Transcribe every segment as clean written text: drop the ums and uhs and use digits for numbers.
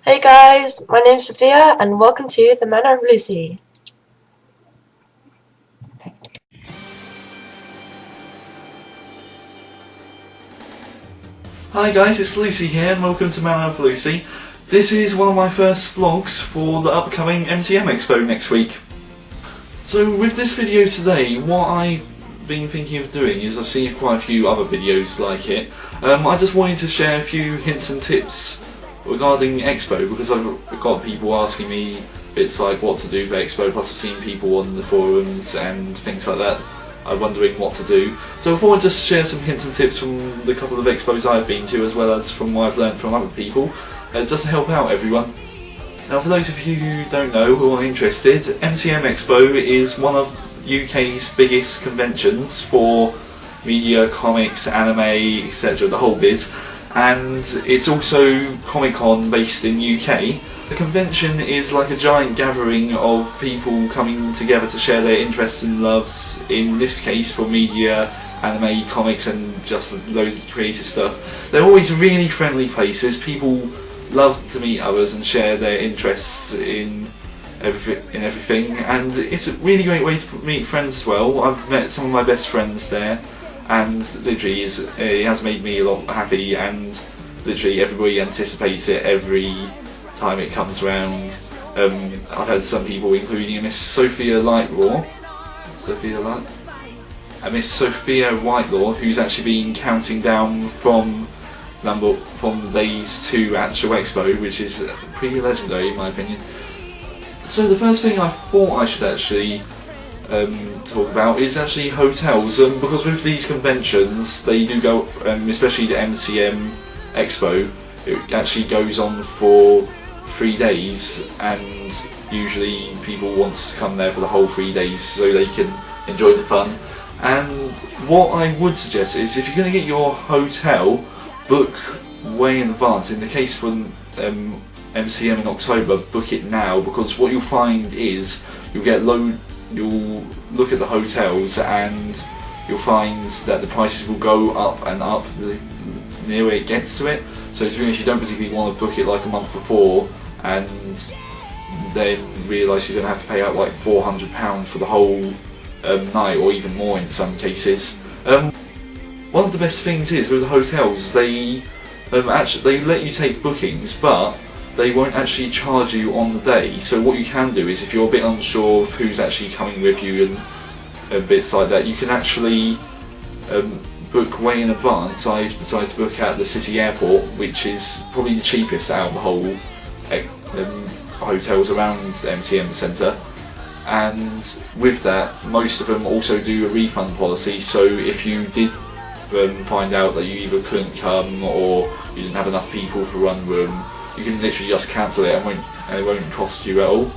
Hey guys, my name's Sophia and welcome to the Manor of Luci. Hi guys, it's Lucy here and welcome to Manor of Luci. This is one of my first vlogs for the upcoming MCM Expo next week. So with this video today, what I've been thinking of doing is I've seen quite a few other videos like it. I just wanted to share a few hints and tips regarding Expo because I've got people asking me bits like what to do for Expo, plus I've seen people on the forums and things like that wondering what to do. So I thought I'd just share some hints and tips from the couple of expos I've been to, as well as from what I've learned from other people, just to help out everyone. Now for those of you who don't know, who are interested, MCM Expo is one of UK's biggest conventions for media, comics, anime, etc., the whole biz, and it's also Comic-Con based in UK. The convention is like a giant gathering of people coming together to share their interests and loves, in this case for media, anime, comics and just loads of creative stuff. They're always really friendly places. People love to meet others and share their interests in everything, and it's a really great way to meet friends as well. I've met some of my best friends there, and literally it has made me a lot happy, and literally everybody anticipates it every time it comes round. I've had some people, including a Miss Sophia Whitelaw, who's actually been counting down from the days to actual expo, which is pretty legendary in my opinion. So the first thing I thought I should actually talk about is actually hotels, because with these conventions they do go, especially the MCM Expo, it actually goes on for 3 days, and usually people want to come there for the whole 3 days so they can enjoy the fun. And what I would suggest is, if you're going to get your hotel, book way in advance. In the case for MCM in October, book it now, because what you'll find is you'll look at the hotels and you'll find that the prices will go up and up the nearer it gets to it. So to be honest, you don't particularly want to book it like a month before and then realise you're going to have to pay out like £400 for the whole night, or even more in some cases. One of the best things is with the hotels, they let you take bookings, but they won't actually charge you on the day. So what you can do is, if you're a bit unsure of who's actually coming with you and bits like that, you can actually book way in advance. I've decided to book at the city airport, which is probably the cheapest out of the whole hotels around the MCM centre, and with that most of them also do a refund policy. So if you did find out that you either couldn't come or you didn't have enough people for one room, you can literally just cancel it and it won't cost you at all.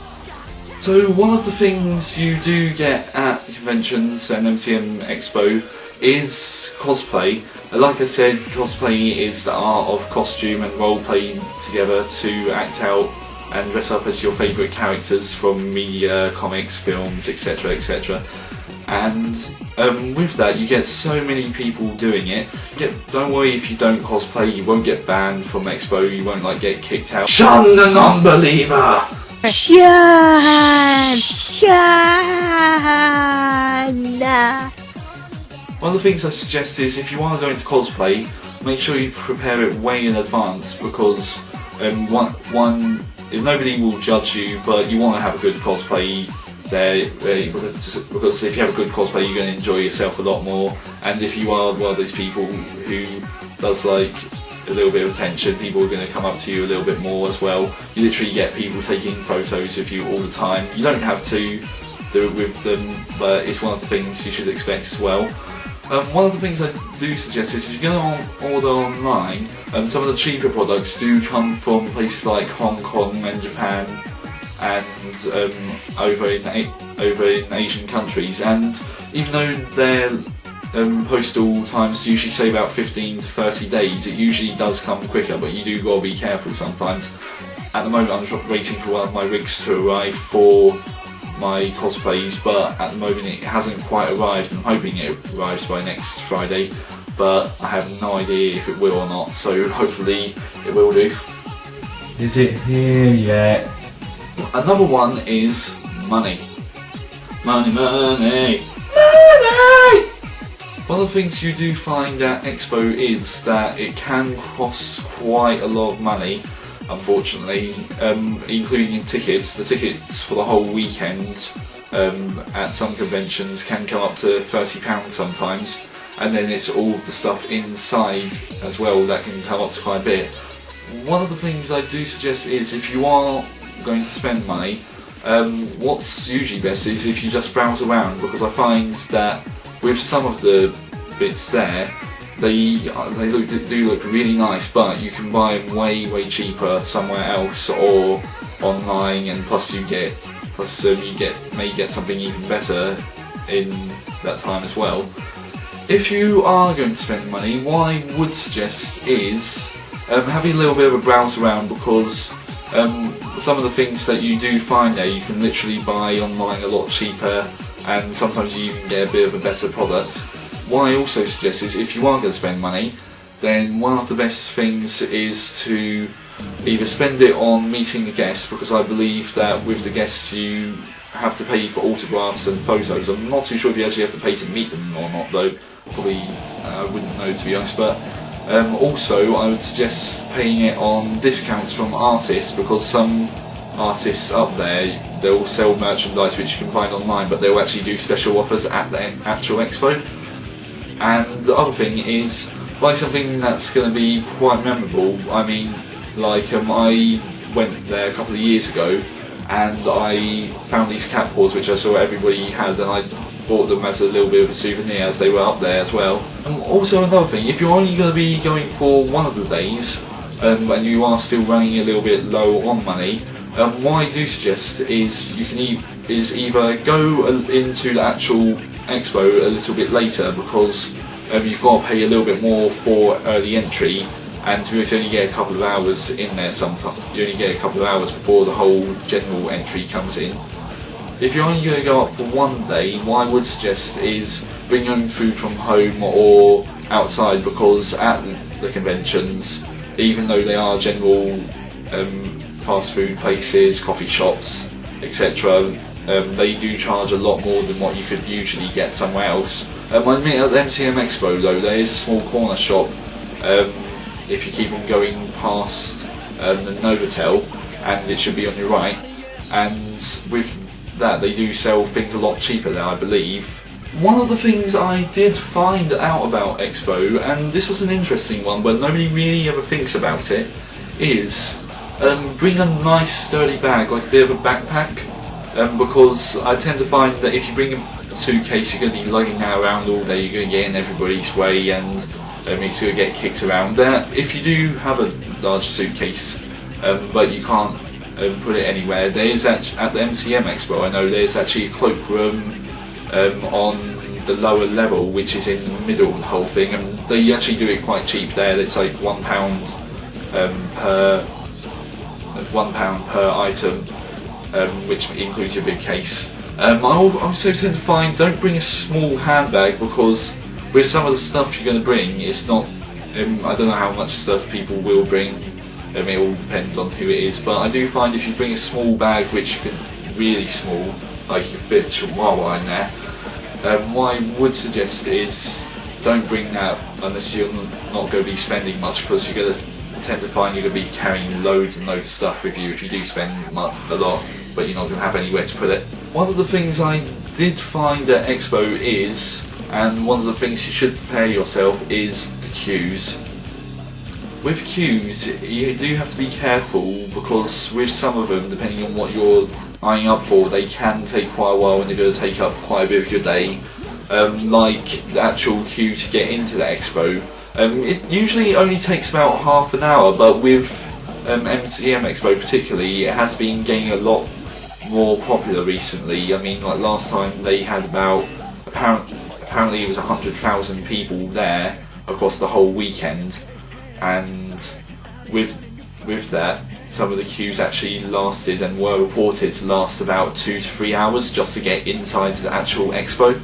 So one of the things you do get at conventions and MCM Expo is cosplay. Like I said, cosplay is the art of costume and role-playing together to act out and dress up as your favourite characters from media, comics, films, etc, etc. And with that you get so many people doing it. Don't worry if you don't cosplay, you won't get banned from Expo, you won't like get kicked out. Shun the non-believer! Shun! One of the things I suggest is, if you are going to cosplay, make sure you prepare it way in advance, because nobody will judge you, but you want to have a good cosplay there, because if you have a good cosplay you're going to enjoy yourself a lot more. And if you are one of those people who does like a little bit of attention, people are going to come up to you a little bit more as well. You literally get people taking photos with you all the time. You don't have to do it with them, but it's one of the things you should expect as well. One of the things I do suggest is, if you're going to order online, some of the cheaper products do come from places like Hong Kong and Japan and over in Asian countries, and even though their postal times usually say about 15 to 30 days, it usually does come quicker, but you do got to be careful sometimes. At the moment I'm just waiting for one of my rigs to arrive for my cosplays, but at the moment it hasn't quite arrived. I'm hoping it arrives by next Friday, but I have no idea if it will or not, so hopefully it will do. Is it here yet? Another one is money. Money, money, money! One of the things you do find at Expo is that it can cost quite a lot of money, unfortunately, including tickets. The tickets for the whole weekend at some conventions can come up to £30 sometimes, and then it's all of the stuff inside as well that can come up to quite a bit. One of the things I do suggest is, if you are going to spend money, what's usually best is if you just browse around, because I find that with some of the bits there, they do look really nice, but you can buy them way cheaper somewhere else or online, and plus you may get something even better in that time as well. If you are going to spend money, what I would suggest is having a little bit of a browse around, because some of the things that you do find there you can literally buy online a lot cheaper, and sometimes you even get a bit of a better product. What I also suggest is, if you are going to spend money, then one of the best things is to either spend it on meeting the guests, because I believe that with the guests you have to pay for autographs and photos. I'm not too sure if you actually have to pay to meet them or not though, probably I wouldn't know, to be honest, but also I would suggest paying it on discounts from artists, because some artists up there, they'll sell merchandise which you can find online, but they'll actually do special offers at the actual expo. And the other thing is, buy something that's going to be quite memorable. I mean, like I went there a couple of years ago and I found these cat paws which I saw everybody had, and I bought them as a little bit of a souvenir as they were up there as well. Also another thing, if you're only going to be going for one of the days and you are still running a little bit low on money, what I do suggest is you can either go into the actual expo a little bit later, because you've got to pay a little bit more for early entry, and to be honest, you only get a couple of hours in there sometimes. You only get a couple of hours before the whole general entry comes in. If you're only going to go up for one day, what I would suggest is bring your own food from home or outside, because at the conventions, even though they are general fast food places, coffee shops, etc., they do charge a lot more than what you could usually get somewhere else. I admit, at the MCM Expo though, there is a small corner shop if you keep on going past the Novotel, and it should be on your right, and with that they do sell things a lot cheaper there, I believe. One of the things I did find out about Expo, and this was an interesting one but nobody really ever thinks about it, is bring a nice sturdy bag, like a bit of a backpack. Because I tend to find that if you bring a suitcase, you're going to be lugging that around all day, you're going to get in everybody's way, and it's going to get kicked around. If you do have a large suitcase, but you can't put it anywhere, there is at the MCM Expo, I know there's actually a cloakroom on the lower level, which is in the middle of the whole thing, and they actually do it quite cheap there. It's like £1 per item. Which includes your big case. I also tend to find, don't bring a small handbag, because with some of the stuff you're going to bring, it's not, I don't know how much stuff people will bring, it all depends on who it is, but I do find if you bring a small bag, which you can really small, like you fit a chihuahua in there, what I would suggest is don't bring that unless you're not going to be spending much, because you're going to tend to find you're going to be carrying loads and loads of stuff with you if you do spend a lot, but you're not going to have anywhere to put it. One of the things I did find at Expo is, and one of the things you should prepare yourself, is the queues. With queues, you do have to be careful, because with some of them, depending on what you're eyeing up for, they can take quite a while and they're going to take up quite a bit of your day. Like the actual queue to get into the Expo, it usually only takes about half an hour, but with MCM Expo particularly, it has been getting a lot more popular recently. I mean, like last time they had about, apparently it was 100,000 people there across the whole weekend, and with that, some of the queues actually lasted and were reported to last about 2 to 3 hours just to get inside the actual expo.